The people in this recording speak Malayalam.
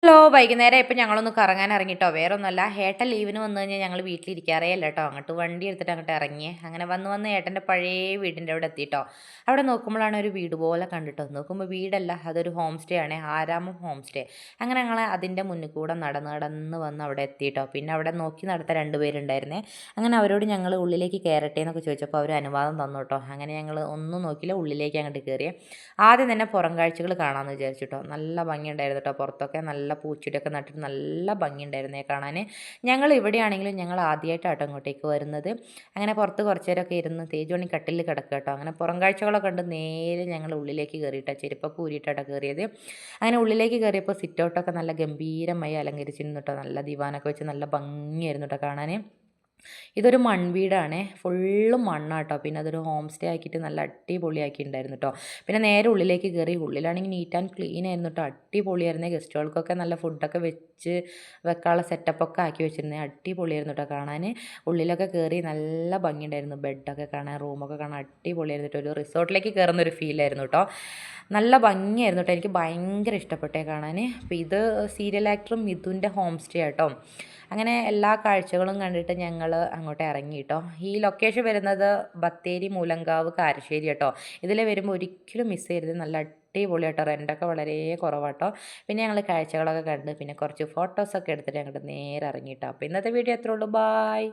വൈകുന്നേരം ഇപ്പം ഞങ്ങളൊന്ന് കറങ്ങാൻ ഇറങ്ങിട്ടോ. വേറൊന്നുമല്ല, ഏട്ടൻ ലീവിന് വന്നു കഴിഞ്ഞാൽ ഞങ്ങൾ വീട്ടിലിരിക്കാറേ അല്ല കേട്ടോ. അങ്ങോട്ട് വണ്ടി എടുത്തിട്ട് അങ്ങോട്ട് ഇറങ്ങിയേ. അങ്ങനെ വന്ന് ഏട്ടൻ്റെ പഴയ വീടിൻ്റെ അവിടെ എത്തിയിട്ടോ. അവിടെ നോക്കുമ്പോഴാണ് ഒരു വീട് പോലെ കണ്ടിട്ടോ. നോക്കുമ്പോൾ വീടല്ല, അതൊരു ഹോം സ്റ്റേ ആണ്, ആരാമം ഹോം സ്റ്റേ. അങ്ങനെ ഞങ്ങൾ അതിൻ്റെ മുന്നിൽ കൂടെ നടന്ന് വന്ന് അവിടെ എത്തിയിട്ടോ. പിന്നെ അവിടെ നോക്കി നടത്ത 2 പേരുണ്ടായിരുന്നേ. അങ്ങനെ അവരോട് ഞങ്ങൾ ഉള്ളിലേക്ക് കയറട്ടെ എന്നൊക്കെ ചോദിച്ചപ്പോൾ അവർ അനുവാദം തന്നു കേട്ടോ. അങ്ങനെ ഞങ്ങൾ ഒന്നും നോക്കിയില്ല, ഉള്ളിലേക്ക് അങ്ങോട്ട് കയറിയേ. ആദ്യം തന്നെ പുറം കാഴ്ചകൾ കാണാമെന്ന് വിചാരിച്ചിട്ടോ. നല്ല ഭംഗിയുണ്ടായിരുന്നു കേട്ടോ. പുറത്തൊക്കെ നല്ല പൂച്ചെടിയൊക്കെ നട്ടിട്ട് നല്ല ഭംഗിയുണ്ടായിരുന്നേ കാണാൻ. ഞങ്ങൾ ഇവിടെയാണെങ്കിലും ഞങ്ങൾ ആദ്യമായിട്ടാട്ടോ ഇങ്ങോട്ടേക്ക് വരുന്നത്. അങ്ങനെ പുറത്ത് കുറച്ച് നേരമൊക്കെ ഇരുന്ന് തേജോണി കട്ടിലിൽ കിടക്കുക കേട്ടോ. അങ്ങനെ പുറം കാഴ്ചകളൊക്കെ കണ്ട് നേരെ ഞങ്ങൾ ഉള്ളിലേക്ക് കയറിയിട്ടോ. ചെരുപ്പൊക്കെ ഊരിയിട്ടാട്ടോ കയറിയത്. അങ്ങനെ ഉള്ളിലേക്ക് കയറിയപ്പോൾ സിറ്റ് ഔട്ടൊക്കെ നല്ല ഗംഭീരമായി അലങ്കരിച്ചിരുന്നു കേട്ടോ. നല്ല ദിവാനൊക്കെ വെച്ച് നല്ല ഭംഗിയായിരുന്നു കേട്ടോ കാണാൻ. ഇതൊരു മൺവീടാണേ, ഫുള്ളും മണ്ണാട്ടോ. പിന്നെ അതൊരു ഹോം സ്റ്റേ ആക്കിയിട്ട് നല്ല അടിപൊളിയാക്കിയിട്ടുണ്ടായിരുന്നു കേട്ടോ. പിന്നെ നേരെ ഉള്ളിലേക്ക് കയറി. ഉള്ളിലാണെങ്കിൽ നീറ്റ് ആൻഡ് ക്ലീൻ ആയിരുന്നു കേട്ടോ. അടിപൊളിയായിരുന്നേ. ഗസ്റ്റുകൾക്കൊക്കെ നല്ല ഫുഡൊക്കെ വെച്ച് വെക്കാനുള്ള സെറ്റപ്പൊക്കെ ആക്കി വെച്ചിരുന്നേ. അടിപൊളിയായിരുന്നു കേട്ടോ കാണാൻ. ഉള്ളിലൊക്കെ കയറി നല്ല ഭംഗിയുണ്ടായിരുന്നു. ബെഡൊക്കെ കാണാൻ, റൂമൊക്കെ കാണാൻ അടിപൊളിയായിരുന്നു കേട്ടോ. ഒരു റിസോർട്ടിലേക്ക് കയറുന്ന ഒരു ഫീലായിരുന്നു കേട്ടോ. നല്ല ഭംഗിയായിരുന്നു കേട്ടോ. എനിക്ക് ഭയങ്കര ഇഷ്ടപ്പെട്ടേ കാണാൻ. അപ്പോൾ ഇത് സീരിയൽ ആക്ടർ മിഥുൻ്റെ ഹോം സ്റ്റേ ആട്ടോ. അങ്ങനെ എല്ലാ കാഴ്ചകളും കണ്ടിട്ട് ഞങ്ങൾ അങ്ങോട്ട് ഇറങ്ങി കേട്ടോ. ഈ ലൊക്കേഷൻ വരുന്നത് ബത്തേരി, മൂലങ്കാവ്, കാരശ്ശേരി കേട്ടോ. ഇതിൽ വരുമ്പോൾ ഒരിക്കലും മിസ് ചെയ്യരുത്. നല്ല അടിപൊളിയാട്ടോ. റെൻ്റൊക്കെ വളരെ കുറവാട്ടോ. പിന്നെ ഞങ്ങൾ കാഴ്ചകളൊക്കെ കണ്ട് പിന്നെ കുറച്ച് ഫോട്ടോസൊക്കെ എടുത്തിട്ട് ഞങ്ങൾ നേരെ ഇറങ്ങി കേട്ടോ. അപ്പോൾ ഇന്നത്തെ വീഡിയോ അത്രേ ഉള്ളൂ. ബായ്.